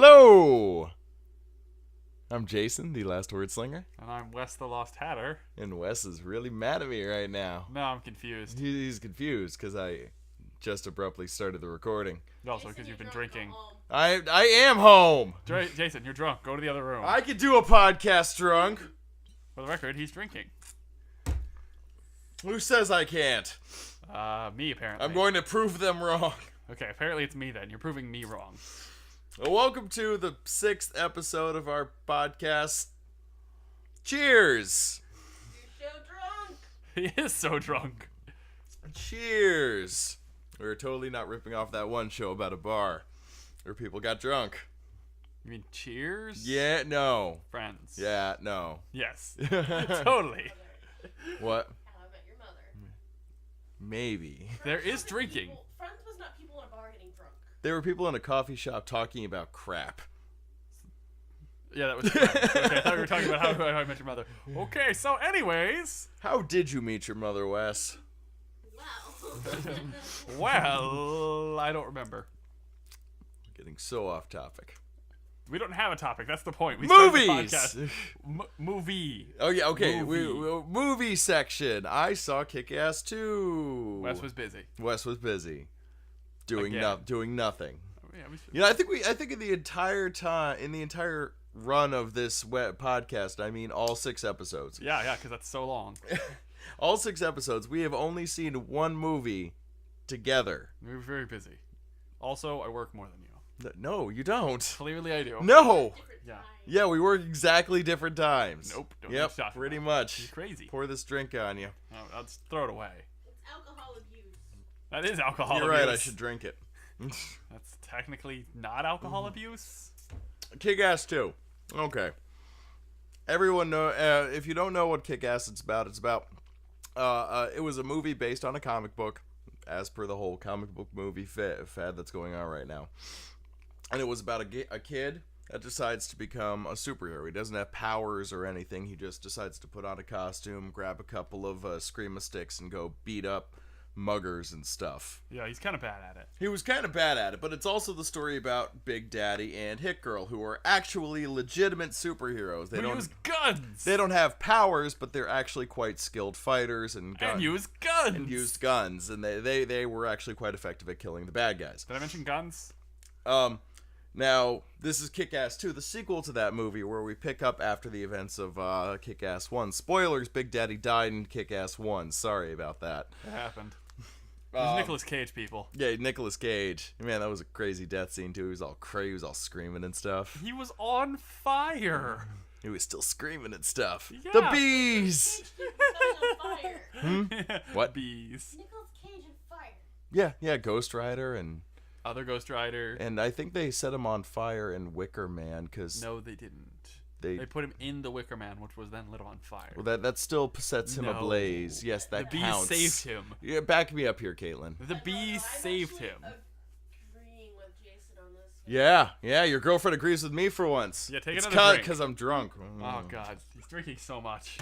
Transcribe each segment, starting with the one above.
Hello! I'm Jason, the last Wordslinger. And I'm Wes the Lost Hatter. And Wes is really mad at me right now. No, I'm confused. He's confused because I just abruptly started the recording. Also, because you've been drinking. I am home! Jason, you're drunk. Go to the other room. I could do a podcast drunk. For the record, he's drinking. Who says I can't? Me, apparently. I'm going to prove them wrong. Okay, apparently it's me then. You're proving me wrong. Well, welcome to the 6th episode of our podcast. Cheers! You're so drunk! He is so drunk. Cheers! We were totally not ripping off that one show about a bar where people got drunk. You mean Cheers? Yeah, no. Friends. Yeah, no. Yes. Totally. What? How I Met Your Mother. Maybe. There is drinking. Friends was not people in a bar getting drunk. There were people in a coffee shop talking about crap. Yeah, that was Friends. Okay, I thought we were talking about how I met your mother. Okay, so anyways. How did you meet your mother, Wes? Wow. Well, I don't remember. Getting so off topic. We don't have a topic. That's the point. We Movies! started the podcast. Movie. Oh, yeah, okay. Movie. Movie section. I saw Kick-Ass 2. Wes was busy. Wes was busy. Doing Again. doing nothing. Yeah, You know, I think in the entire run of this podcast, I mean all 6 episodes. Yeah, because that's so long. All 6 episodes, we have only seen one movie together. We were very busy. Also, I work more than you. No, you don't. Clearly, I do. No. Yeah. Yeah, we work exactly different times. Nope. Don't Yep, stop pretty that. much. You're crazy. Pour this drink on you. I'll just throw it away. It's alcohol abuse. That is alcohol You're abuse. right, I should drink it. That's technically not alcohol abuse. Kick-Ass 2. Okay. Everyone know if you don't know what Kick-Ass it's about it was a movie based on a comic book, as per the whole comic book movie fad that's going on right now. And it was about a kid that decides to become a superhero. He doesn't have powers or anything. He just decides to put on a costume, grab a couple of screama sticks, and go beat up muggers and stuff. Yeah, he's kind of bad at it. He was kind of bad at it, but it's also the story about Big Daddy and Hit Girl, who are actually legitimate superheroes. They don't use guns. They don't have powers, but they're actually quite skilled fighters and use guns. and used guns, and they were actually quite effective at killing the bad guys. Did I mention guns? Now, this is Kick-Ass 2, the sequel to that movie, where we pick up after the events of Kick-Ass 1. Spoilers, Big Daddy died in Kick-Ass 1. Sorry about that. It happened. It was Nicolas Cage, people. Yeah, Nicolas Cage. Man, that was a crazy death scene, too. He was all crazy, he was all screaming and stuff. He was on fire. He was still screaming and stuff. Yeah. The bees! On fire. What? Bees. Nicolas Cage and fire. Yeah, Ghost Rider and Other Ghost Rider. I think they set him on fire in Wicker Man because No, they didn't. they put him in the Wicker Man, which was then lit on fire. well that still sets him No. ablaze. Yes, that the bees counts. saved him. Yeah, back me up here, Caitlin. The bees saved him. Agreeing with Jason on this. Yeah, your girlfriend agrees with me for once. Yeah, take it's another drink. because I'm drunk. Oh God, he's drinking so much.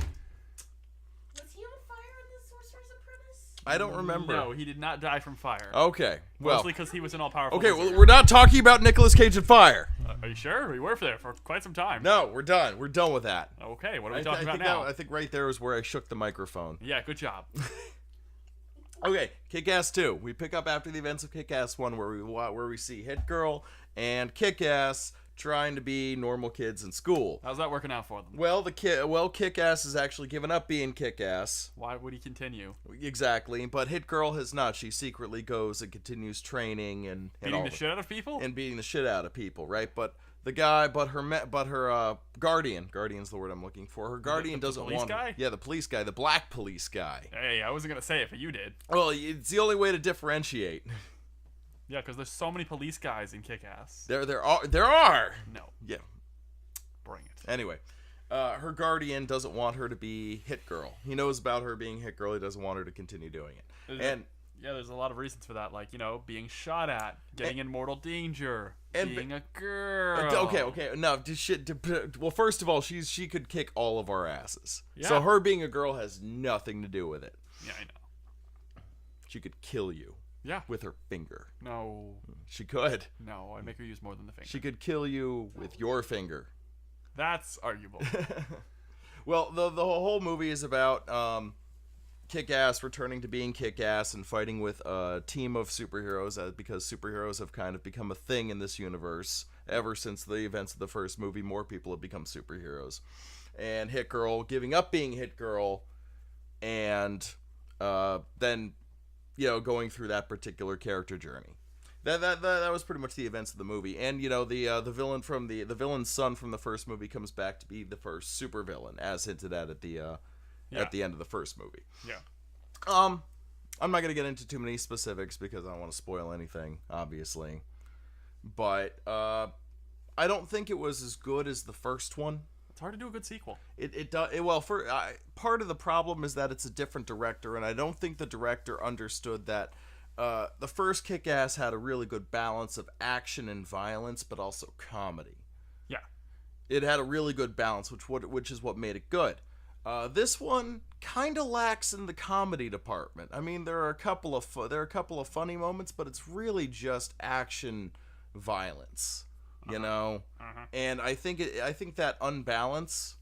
Was he on fire in the Sorcerer's Apprentice? I don't remember. No, he did not die from fire. Okay, well, Mostly because he was an all-powerful. okay, wizard. well, we're not talking about Nicolas Cage and fire. Are you sure? We were there for quite some time. No, we're done. We're done with that. Okay, what are we I talking about think now? I think right there was where I shook the microphone. Yeah, good job. Okay, Kick-Ass 2. We pick up after the events of Kick-Ass 1 where we see Hit Girl and Kick-Ass trying to be normal kids in school. How's that working out for them? Well, Kick-Ass has actually given up being Kick-Ass. Why would he continue? Exactly, but Hit Girl has not. She secretly goes and continues training and Beating the shit out of people? and beating the shit out of people, right? But her guardian's the word I'm looking for. Her guardian doesn't police want her. guy? Yeah, the police guy, the black police guy. Hey, I wasn't gonna say it, but you did. Well, it's the only way to differentiate. Yeah, because there's so many police guys in Kick-Ass. There are. No, Yeah. bring it. Anyway, her guardian doesn't want her to be Hit Girl. He knows about her being Hit Girl. He doesn't want her to continue doing it. And Yeah, there's a lot of reasons for that, like, being shot at, getting in mortal danger, being a girl. Okay. No, well, first of all, she could kick all of our asses. Yeah. So her being a girl has nothing to do with it. Yeah, I know. She could kill you. Yeah. with her finger. No. She could. No, I'd make her use more than the finger. She could kill you with your finger. That's arguable. Well, the whole movie is about Kick-Ass returning to being Kick-Ass and fighting with a team of superheroes because superheroes have kind of become a thing in this universe. Ever since the events of the first movie, more people have become superheroes. And Hit Girl giving up being Hit Girl and then, going through that particular character journey. That was pretty much the events of the movie. And, the villain from the villain's son from the first movie comes back to be the first supervillain, as hinted at the end of the first movie. Yeah. I'm not going to get into too many specifics because I don't want to spoil anything, obviously. But I don't think it was as good as the first one. It's hard to do a good sequel. Part of the problem is that it's a different director, and I don't think the director understood that the first Kick-Ass had a really good balance of action and violence, but also comedy. Yeah. It had a really good balance, which is what made it good. This one kind of lacks in the comedy department. I mean, there are a couple of funny moments, but it's really just action violence, And I think that unbalance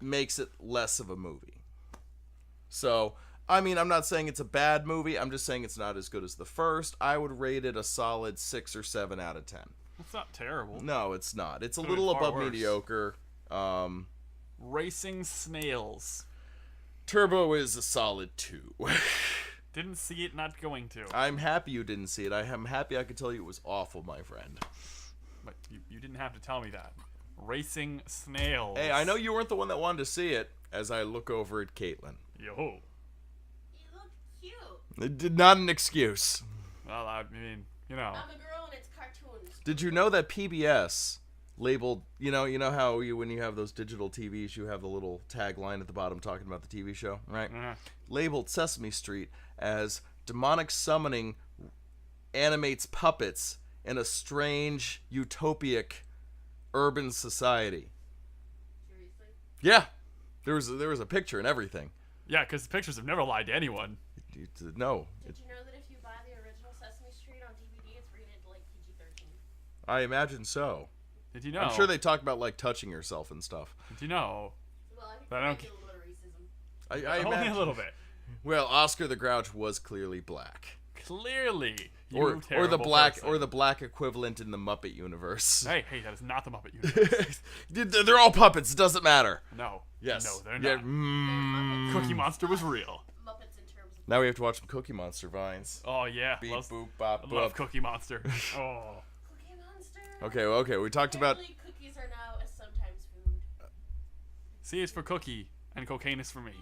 makes it less of a movie. So, I mean, I'm not saying it's a bad movie. I'm just saying it's not as good as the first. I would rate it a solid 6 or 7 out of 10. It's not terrible. No, it's not. It's a Could little be far above worse. mediocre. Racing Snails. Turbo is a solid 2. Didn't see it, not going to. I'm happy you didn't see it. I'm happy I could tell you it was awful, my friend. But you didn't have to tell me that. Racing Snails. Hey, I know you weren't the one that wanted to see it, as I look over at Caitlin. Yo. You look cute. It did not an excuse. Well, I mean, I'm a girl and it's cartoons. Did you know that PBS labeled, you know how when you have those digital TVs, you have the little tagline at the bottom talking about the TV show, right? Labeled Sesame Street as demonic summoning animates puppets in a strange, utopic urban society. Seriously? Yeah. There was a picture and everything. Yeah, because the pictures have never lied to anyone. No. Did you know that if you buy the original Sesame Street on DVD, it's rated like PG-13? I imagine so. Did you know? I'm sure they talk about like touching yourself and stuff. Did you know? Well, I think But I there don't might be a little bit of racism. I Only imagine. a little bit. Well, Oscar the Grouch was clearly black. Clearly. Or the terrible black person. equivalent in the Muppet universe. Hey, that is not the Muppet universe. They're all puppets. It doesn't matter. No. Yes. No, they're Yeah, not. Cookie Monster was real. Muppets in terms of... Now we have to watch some Cookie Monster vines. Oh yeah. Beep Love, boop bop I love boop. Cookie Monster. Oh. Cookie Monster. Okay. We talked about. Apparently cookies are now a sometimes food. C is for cookie, and cocaine is for me.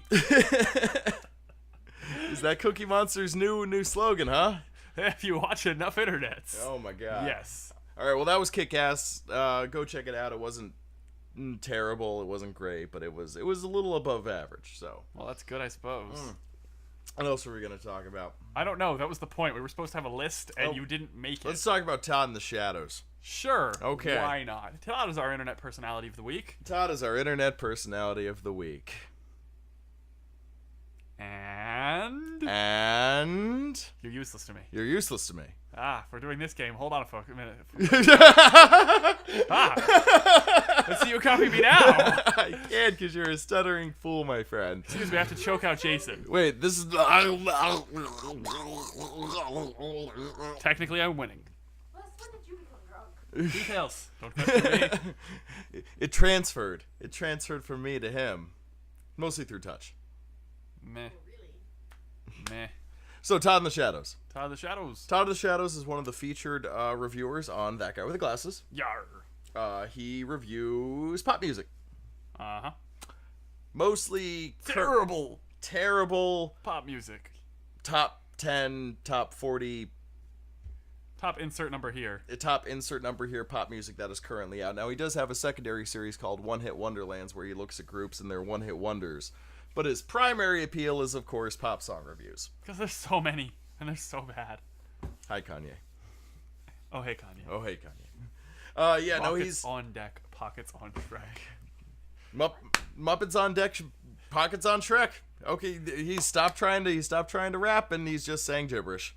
Is that Cookie Monster's new slogan, huh? If you watch enough internets. Oh my god. Yes. All right. Well, that was Kick-Ass. Go check it out. It wasn't terrible. It wasn't great, but it was a little above average. So. Well, that's good, I suppose. What else are we gonna talk about? I don't know. That was the point. We were supposed to have a list, and you didn't make it. Let's talk about Todd in the Shadows. Sure. Okay. Why not? Todd is our internet personality of the week. Todd is our internet personality of the week. And you're useless to me. You're useless to me. For doing this game. Hold on a minute. Let's see you copy me now. I can't because you're a stuttering fool, my friend. Excuse me, I have to choke out Jason. Wait, this is... Technically, I'm winning. Wes, when did you become drunk? Details. Don't question me. It transferred. It transferred from me to him. Mostly through touch. Meh. Really? Meh. So, Todd in the Shadows. Todd of the Shadows. Todd of the Shadows is one of the featured reviewers on That Guy with the Glasses. Yar. He reviews pop music. Uh-huh. Mostly... Terrible pop music. Top 10, top 40... Top insert number here. Top insert number here pop music that is currently out. Now, he does have a secondary series called One Hit Wonderlands where he looks at groups and their one-hit wonders. But his primary appeal is, of course, pop song reviews. Because there's so many, and they're so bad. Hi, Kanye. Oh, hey, Kanye. Oh, hey, Kanye. Yeah, Pockets no, he's... on deck, pockets on track. Muppets on deck, pockets on Shrek. Okay, he stopped trying to rap, and he's just saying gibberish.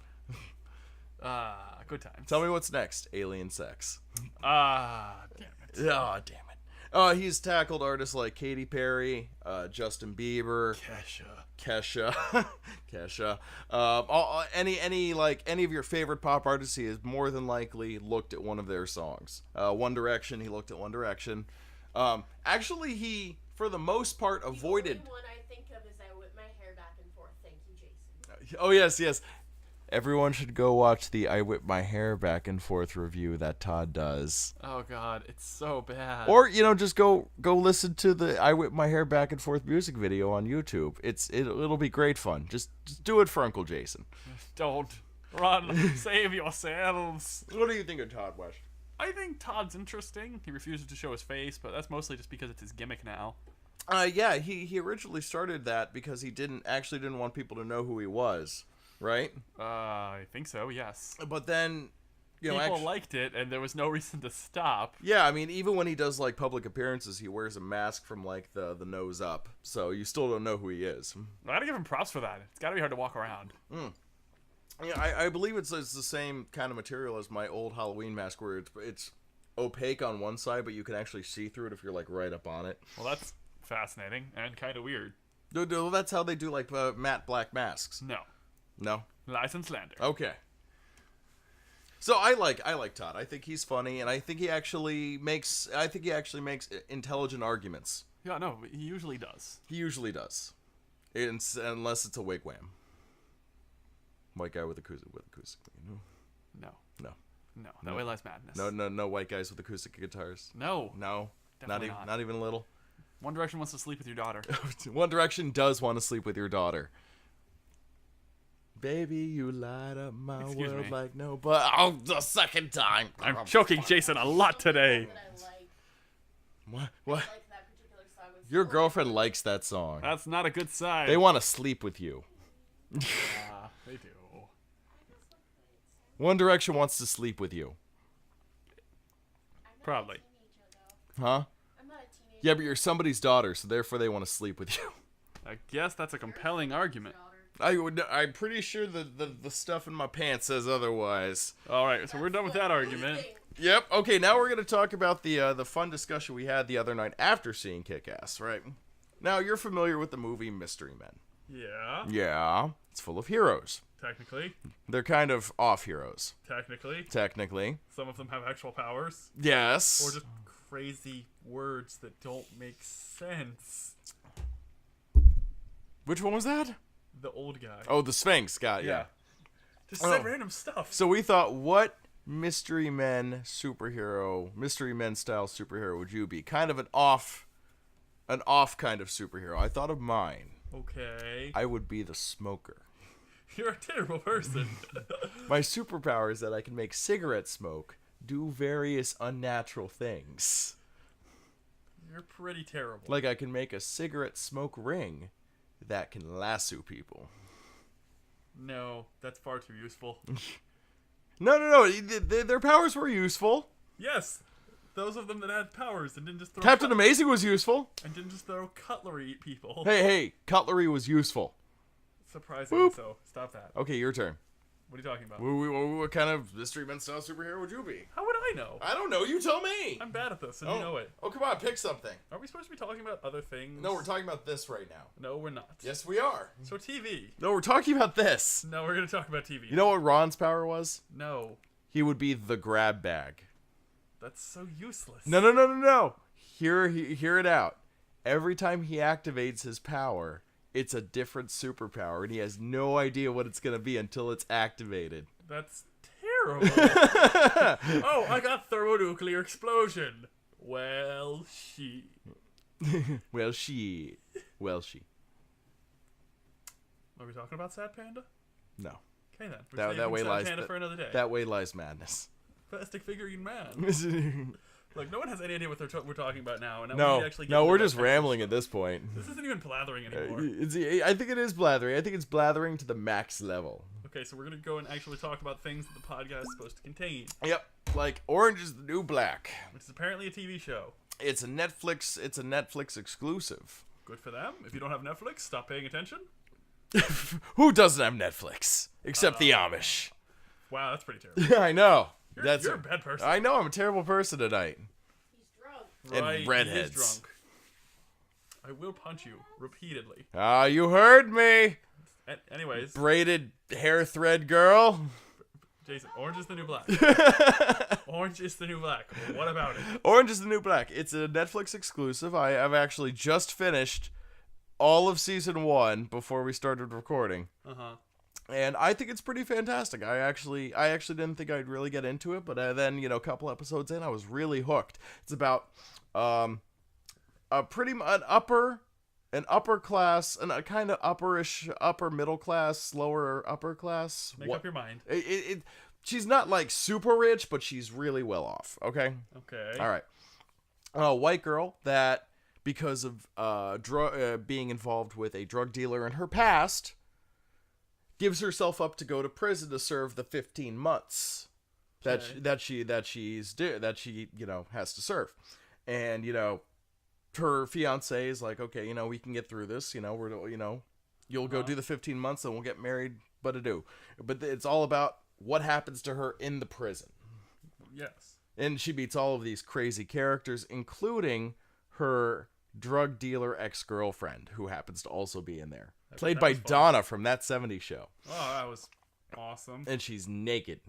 Good times. Tell me what's next. Alien sex. Damn it. Oh, damn it. He's tackled artists like Katy Perry, Justin Bieber, Kesha, any of your favorite pop artists. He has more than likely looked at one of their songs. One Direction, he looked at One Direction. Actually, he, for the most part, avoided. The only one I think of is I whip my hair back and forth. Thank you, Jason. Oh yes. Everyone should go watch the I Whip My Hair Back and Forth review that Todd does. Oh god, it's so bad. Or, just go listen to the I Whip My Hair Back and Forth music video on YouTube. It'll be great fun. Just do it for Uncle Jason. Don't run. Save yourselves. What do you think of Todd West? I think Todd's interesting. He refuses to show his face, but that's mostly just because it's his gimmick now. Yeah, he originally started that because he didn't want people to know who he was. Right? I think so, yes. But then, people liked it, and there was no reason to stop. Yeah, I mean, even when he does, like, public appearances, he wears a mask from, like, the nose up. So you still don't know who he is. I gotta give him props for that. It's gotta be hard to walk around. Yeah, I believe it's the same kind of material as my old Halloween mask, where it's opaque on one side, but you can actually see through it if you're, like, right up on it. Well, that's fascinating and kind of weird. No, that's how they do, like, matte black masks. No? Lies and slander. Okay. So I like Todd. I think he's funny, and I think he actually makes intelligent arguments. Yeah, no, he usually does. He usually does, unless it's a wigwam. White guy with acoustic. No. No. That way lies madness. No white guys with acoustic guitars. No. Not even a little. One Direction wants to sleep with your daughter. One Direction does want to sleep with your daughter. Baby, you light up my world like no, but the second time. I'm choking Jason a lot today. What? I like that particular song. Your girlfriend likes that song. That's not a good sign. They want to sleep with you. Yeah, they do. One Direction wants to sleep with you. Probably. Huh? I'm not a teenager. Yeah, but you're somebody's daughter, so therefore they want to sleep with you. I guess that's a compelling argument. I'm pretty sure the stuff in my pants says otherwise. All right, so we're done with that argument. Yep. Okay, now we're gonna talk about the fun discussion we had the other night after seeing Kick-Ass. Right. Now you're familiar with the movie Mystery Men. Yeah. Yeah. It's full of heroes. Technically. They're kind of off heroes. Technically. Some of them have actual powers. Yes. Or just crazy words that don't make sense. Which one was that? The old guy. Oh, the Sphinx guy. Yeah. Just said random stuff. So we thought, what Mystery Men style superhero would you be? Kind of an off kind of superhero. I thought of mine. Okay. I would be the Smoker. You're a terrible person. My superpower is that I can make cigarette smoke do various unnatural things. You're pretty terrible. Like I can make a cigarette smoke ring that can lasso people. No, that's far too useful. No. Their powers were useful. Yes. Those of them that had powers and didn't just throw... Captain Amazing was useful. And didn't just throw cutlery at people. Hey, cutlery was useful. Surprisingly so. Stop that. Okay, your turn. What are you talking about? What kind of Mystery Men style superhero would you be? How would I know? I don't know. You tell me. I'm bad at this, and you know it. Oh, come on. Pick something. Are we supposed to be talking about other things? No, we're talking about this right now. No, we're not. Yes, we are. So TV. No, we're talking about this. No, we're going to talk about TV. You know what Ron's power was? No. He would be the grab bag. That's so useless. No. Hear it out. Every time he activates his power, it's a different superpower, and he has no idea what it's going to be until it's activated. That's terrible. Oh, I got thermonuclear explosion. Well, she. Well, she. Are we talking about Sad Panda? No. Okay then. That way Sad lies Panda for another day. That way lies madness. Plastic figurine man. Look, no one has any idea what we're talking about now. And we're just rambling at this point. This isn't even blathering anymore. I think it is blathering. I think it's blathering to the max level. Okay, so we're going to go and actually talk about things that the podcast is supposed to contain. Yep, like Orange is the New Black. Which is apparently a TV show. It's a Netflix exclusive. Good for them. If you don't have Netflix, stop paying attention. Who doesn't have Netflix? Except the Amish. Wow, that's pretty terrible. I know. You're a bad person. I know. I'm a terrible person tonight. He's drunk. Right, And redheads. He is drunk. I will punch you repeatedly. Ah, you heard me. Anyways, Braided hair thread girl. Jason, orange is the new black. Orange is the new black. What about it? Orange is the New Black. It's a Netflix exclusive. I've actually just finished all of season 1 before we started recording. And I think it's pretty fantastic. I actually didn't think I'd really get into it, but then, a couple episodes in, I was really hooked. It's about an upper class, and a kind of upper middle class, lower upper class. Make up your mind. She's not like super rich, but she's really well off. Okay. Okay. All right. A white girl that, because of being involved with a drug dealer in her past, gives herself up to go to prison to serve the 15 months that she has to serve, and her fiance is like, okay, we can get through this, you'll go do the 15 months and we'll get married, but it's all about what happens to her in the prison. Yes. And she meets all of these crazy characters, including her drug dealer ex-girlfriend, who happens to also be in there, played by Donna from That 70s Show. Oh, that was awesome. And she's naked.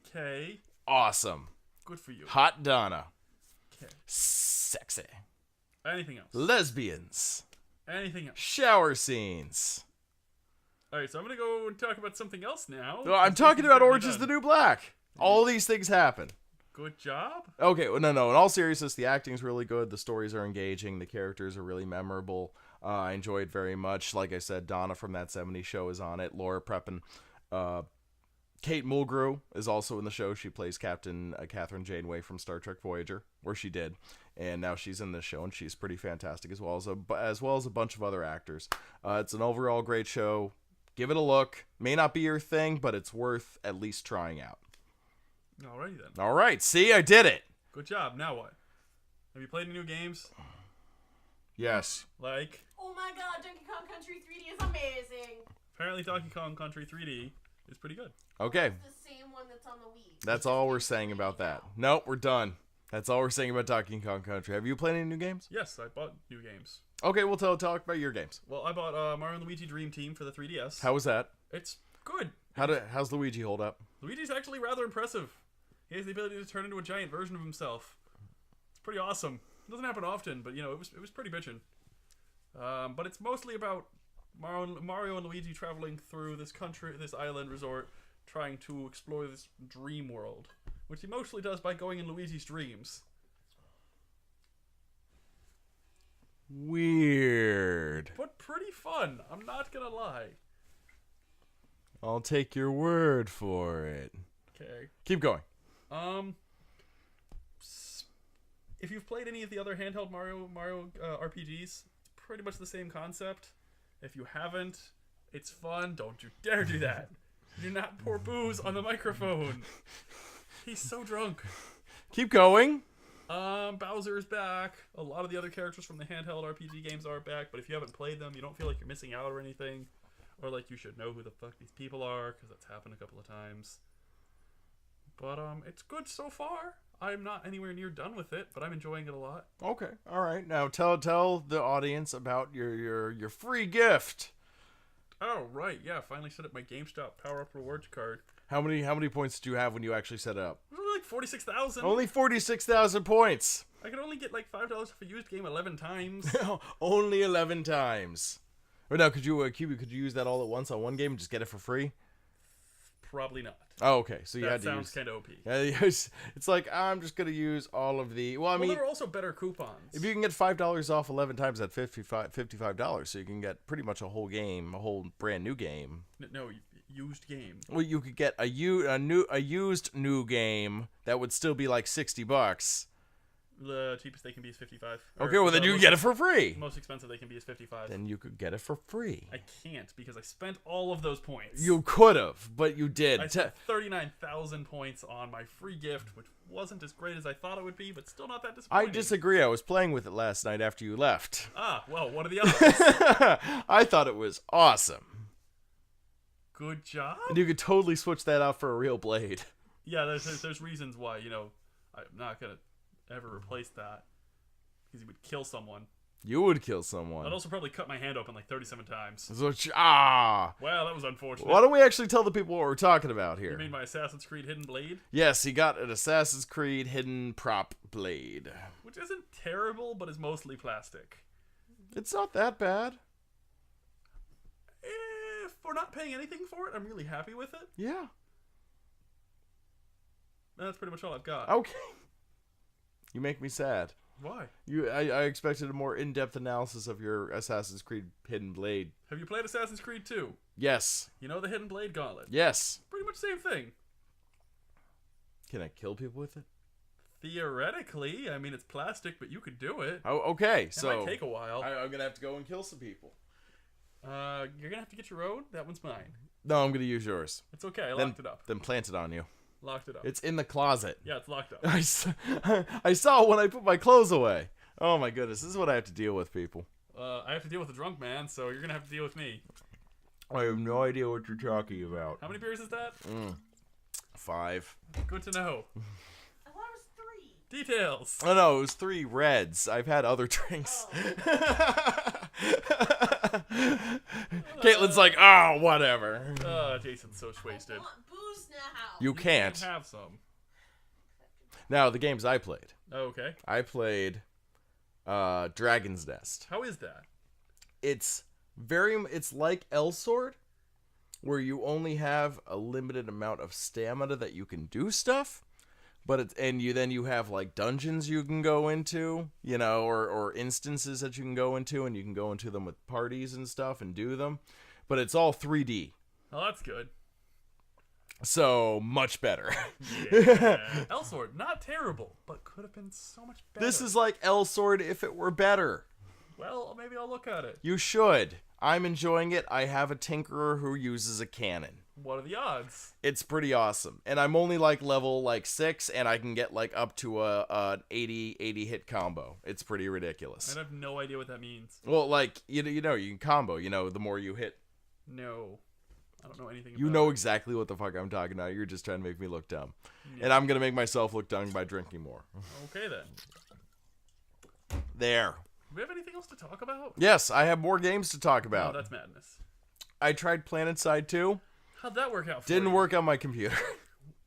Okay. Awesome. Good for you. Hot Donna. Okay. Sexy. Anything else? Lesbians. Anything else? Shower scenes. All right, so I'm gonna go and talk about something else now. No, I'm talking about Orange is the New Black. All these things happen. Good job. Okay, well, no. In all seriousness, the acting's really good. The stories are engaging. The characters are really memorable. I enjoy it very much. Like I said, Donna from That 70s Show is on it. Laura Prepon. Kate Mulgrew is also in the show. She plays Captain Catherine Janeway from Star Trek Voyager, or she did. And now she's in this show, and she's pretty fantastic, as well as a bunch of other actors. It's an overall great show. Give it a look. May not be your thing, but it's worth at least trying out. Alrighty then. All right. See, I did it. Good job. Now what? Have you played any new games? Yes. Like? Oh my god, Donkey Kong Country 3D is amazing. Apparently Donkey Kong Country 3D is pretty good. Okay. It's the same one that's on the Wii. That's all we're saying about that. Nope, we're done. That's all we're saying about Donkey Kong Country. Have you played any new games? Yes, I bought new games. Okay, we'll talk about your games. Well, I bought Mario & Luigi Dream Team for the 3DS. How was that? It's good. How's Luigi hold up? Luigi's actually rather impressive. He has the ability to turn into a giant version of himself. It's pretty awesome. It doesn't happen often, but it was pretty bitchin'. But it's mostly about Mario and Luigi traveling through this island resort, trying to explore this dream world, which he mostly does by going in Luigi's dreams. Weird. But pretty fun, I'm not gonna lie. I'll take your word for it. Okay. Keep going. If you've played any of the other handheld Mario RPGs, it's pretty much the same concept. If you haven't, it's fun. Don't you dare do that. Do not pour booze on the microphone. He's so drunk. Keep going. Bowser's back. A lot of the other characters from the handheld RPG games are back, but if you haven't played them, you don't feel like you're missing out or anything. Or like you should know who the fuck these people are, because that's happened a couple of times. But it's good so far. I'm not anywhere near done with it, but I'm enjoying it a lot. Okay. All right. Now tell the audience about your free gift. Oh, right. Yeah, finally set up my GameStop Power Up Rewards card. How many points did you have when you actually set it up? It was only like 46,000. Only 46,000 points. I could only get like $5 for a used game 11 times. Only 11 times. Or no, could you use that all at once on one game and just get it for free? Probably not. Oh, okay. So you that had to sounds use. kind of OP. Yeah, it's like I'm just gonna use all of the. Well, I mean, there are also better coupons. if you can get $5 off 11 times at $55, so you can get pretty much a whole game, a whole brand new game. No, used game. Well, you could get a used new game that would still be like $60. The cheapest they can be is 55. Okay, well then you can get it for free. Most expensive they can be is 55. Then you could get it for free. I can't because I spent all of those points. You could have, but you did. I spent 39,000 points on my free gift, which wasn't as great as I thought it would be, but still not that disappointing. I disagree. I was playing with it last night after you left. Ah, well, what are the odds? I thought it was awesome. Good job. And you could totally switch that out for a real blade. Yeah, there's reasons why, I'm not going to ever replace that. Because he would kill someone. You would kill someone. I'd also probably cut my hand open like 37 times. So, Wow, that was unfortunate. why don't we actually tell the people what we're talking about here? You mean my Assassin's Creed Hidden Blade? Yes, he got an Assassin's Creed hidden prop blade. Which isn't terrible, but is mostly plastic. It's not that bad. If we're not paying anything for it, I'm really happy with it. Yeah. And that's pretty much all I've got. Okay. You make me sad. Why? I expected a more in-depth analysis of your Assassin's Creed hidden blade. Have you played Assassin's Creed 2? Yes. You know the Hidden Blade Gauntlet? Yes. Pretty much the same thing. Can I kill people with it? Theoretically, I mean, it's plastic, but you could do it. Oh, okay. It So might take a while. I'm gonna have to go and kill some people. You're gonna have to get your own. That one's mine. No, I'm gonna use yours. It's okay. I Then, locked it up. then plant it on you. Locked it up. It's in the closet. Yeah, it's locked up. I saw it when I put my clothes away. Oh my goodness, this is what I have to deal with, people. I have to deal with a drunk man, so you're gonna have to deal with me. I have no idea what you're talking about. How many beers is that? 5. Good to know. I thought it was 3. Details. Oh no, it was 3 reds. I've had other drinks. Caitlin's like, oh, whatever. Jason's so wasted. I want booze now. You can't. Have some. Now, the games I played. Okay. I played Dragon's Nest. How is that? It's like Elsword, where you only have a limited amount of stamina that you can do stuff, but you have like dungeons you can go into, or instances that you can go into, and you can go into them with parties and stuff and do them, but it's all 3D. Oh, that's good. So much better. Yeah. Elsword, not terrible, but could have been so much better. This is like Elsword if it were better. Well, maybe I'll look at it. You should. I'm enjoying it. I have a tinkerer who uses a cannon. What are the odds? It's pretty awesome. And I'm only level 6, and I can get up to an 80 hit combo. It's pretty ridiculous. I have no idea what that means. Well, you can combo, the more you hit. No. I don't know anything You about know it. exactly what the fuck I'm talking about. You're just trying to make me look dumb. Yeah. And I'm going to make myself look dumb by drinking more. Okay, then. There. Do we have anything else to talk about? Yes, I have more games to talk about. Oh, that's madness. I tried PlanetSide 2. How'd that work out for Didn't you? work on my computer.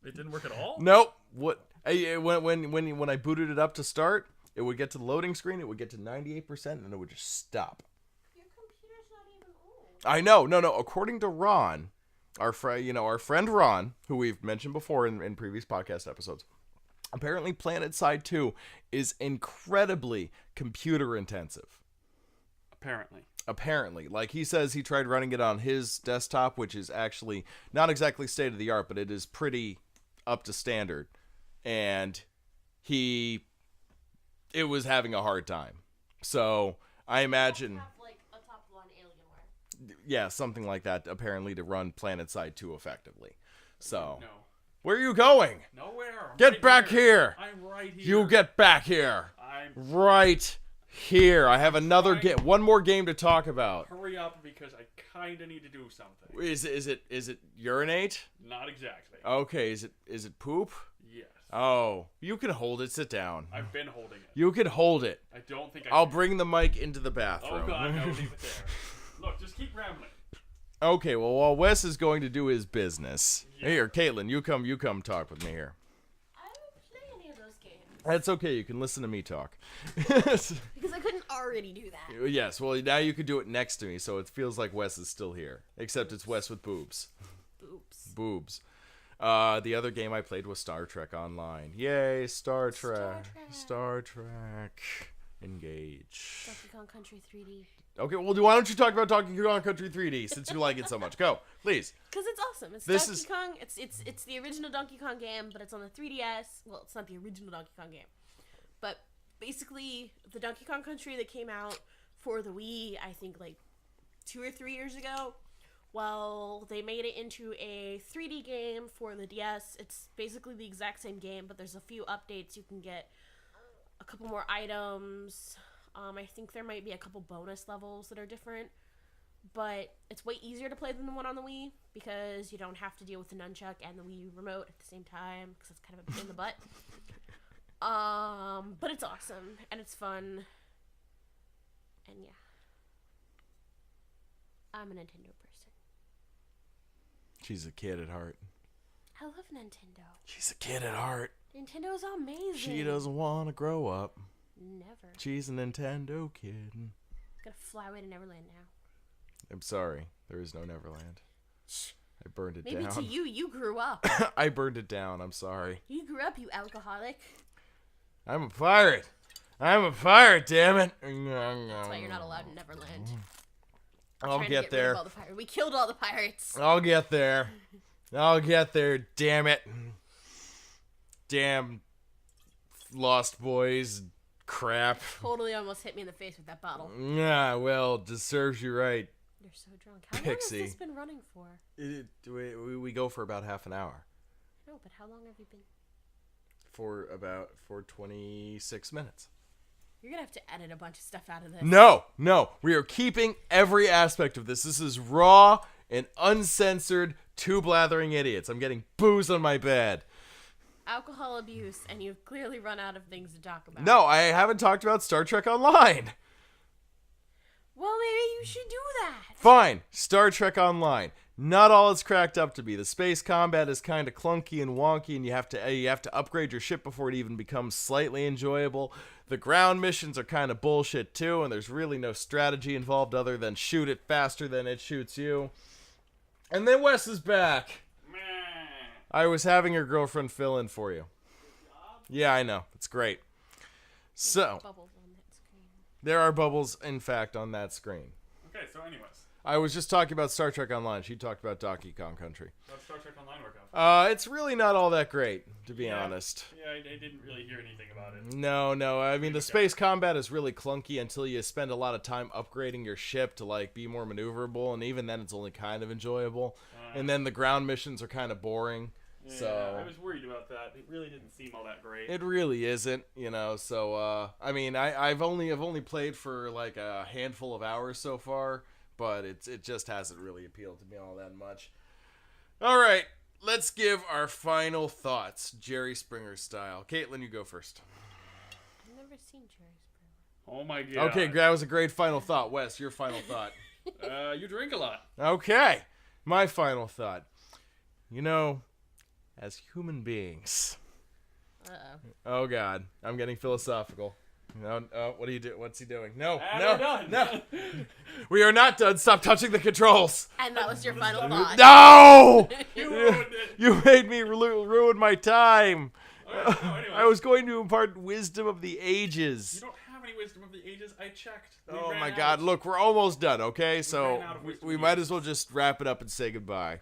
It didn't work at all? Nope. What? When I booted it up to start, it would get to the loading screen, it would get to 98%, and it would just stop. Your computer's not even old. I know. No. According to Ron, our friend Ron, who we've mentioned before in previous podcast episodes, apparently PlanetSide 2 is incredibly computer intensive. Apparently. Like, he says he tried running it on his desktop, which is actually not exactly state of the art, but it is pretty up to standard. And it was having a hard time. So, I imagine... Have, a top-of-line Alienware. Yeah, something like that, apparently, to run PlanetSide 2 effectively. So... No. Where are you going? Nowhere. I'm Get right back here. I'm right here. You get back here. I'm... Right here. I have another game. One more game to talk about. Hurry up, because I kind of need to do something. Is it urinate? Not exactly. Okay, is it poop? Yes. Oh, you can hold it. Sit down. I've been holding it. You can hold it. I don't think I'll can. bring the mic into the bathroom. Oh, God, no, leave it there. Look, just keep rambling. Okay, well, while Wes is going to do his business. Yeah. Here, Caitlin, you come talk with me here. I don't play any of those games. That's okay, you can listen to me talk. Because I couldn't already do that. Yes, well, now you can do it next to me, so it feels like Wes is still here. Except it's Wes with boobs. Boobs. The other game I played was Star Trek Online. Yay, Star Trek. Engage. Donkey Kong Country 3D. Okay, well, why don't you talk about Donkey Kong Country 3D since you like it so much? Go, please. Because it's awesome. It's Donkey Kong. It's the original Donkey Kong game, but it's on the 3DS. Well, it's not the original Donkey Kong game, but basically the Donkey Kong Country that came out for the Wii, I think 2 or 3 years ago. Well, they made it into a 3D game for the DS. It's basically the exact same game, but there's a few updates. You can get a couple more items. I think there might be a couple bonus levels that are different. but it's way easier to play than the one on the Wii because you don't have to deal with the nunchuck and the Wii remote at the same time because it's kind of a pain in the butt. But it's awesome and it's fun. And yeah. I'm a Nintendo person. She's a kid at heart. I love Nintendo. She's a kid at heart. Nintendo's amazing. She doesn't want to grow up. Never. She's a Nintendo kid. Gotta fly away to Neverland now. I'm sorry. There is no Neverland. Shh. I burned it Maybe down. to you grew up. I burned it down. I'm sorry. You grew up, you alcoholic. I'm a pirate. I'm a pirate, damn it. That's why you're not allowed in Neverland. I'll Trying to get rid of there. all the we killed all the pirates. I'll get there. I'll get there, damn it. Damn Lost Boys crap. Totally almost hit me in the face with that bottle. Yeah, well, just serves you right. You're so drunk. How Pixie. long has this been running for? We go for about half an hour. No, but how long have you been? For 26 minutes. You're gonna have to edit a bunch of stuff out of this. No, we are keeping every aspect of this. This is raw and uncensored. Two blathering idiots. I'm getting booze on my bed. Alcohol abuse, and you've clearly run out of things to talk about. No, I haven't talked about Star Trek Online. Well, maybe you should do that. Fine, Star Trek Online. Not all it's cracked up to be. The space combat is kind of clunky and wonky, and you have to upgrade your ship before it even becomes slightly enjoyable. The ground missions are kind of bullshit too, and there's really no strategy involved other than shoot it faster than it shoots you. And then Wes is back. I was having your girlfriend fill in for you. Yeah, I know. It's great. So, Bubbles on that screen. there are bubbles, in fact, on that screen. Okay, so anyways. I was just talking about Star Trek Online. She talked about Donkey Kong Country. How'd Star Trek Online work out? It's really not all that great, to be honest. Yeah, I didn't really hear anything about it. No. I mean, the space combat is really clunky until you spend a lot of time upgrading your ship to, like, be more maneuverable, and even then it's only kind of enjoyable. And then the ground missions are kind of boring. Yeah, So I was worried about that. It really didn't seem all that great. it really isn't, so, I mean, I've only played for, like, a handful of hours so far, but it just hasn't really appealed to me all that much. All right, let's give our final thoughts, Jerry Springer style. Caitlin, you go first. I've never seen Jerry Springer. Oh my god. Okay, that was a great final thought. Wes, your final thought. You drink a lot. Okay, my final thought. As human beings. Uh-oh. Oh God, I'm getting philosophical. No, what are you doing? What's he doing? No. We're done. No. We are not done. Stop touching the controls. And that was your final thought. No! You ruined it. You made me ruin my time. Alright, so anyways. I was going to impart wisdom of the You ages. don't have any wisdom of the ages. I checked. Oh my God! Look, we're almost done. Okay, so ran out of wisdom we of might the as well just wrap it up and say goodbye.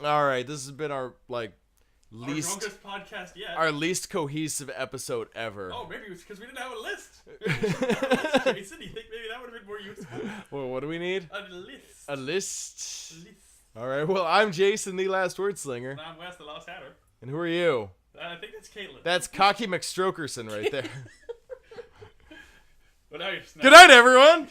All right, this has been our least drunkest podcast yet. our least cohesive episode ever. Oh, maybe it's because we didn't have a list. Jason, you think maybe that would have been more useful? Well, what do we need? A list. A list. List. All right. Well, I'm Jason, the last Wordslinger, And I'm Wes, the Lost Hatter. and who are you? I think that's Caitlin. That's Cocky McStrokerson right there. But now you're Good night, everyone.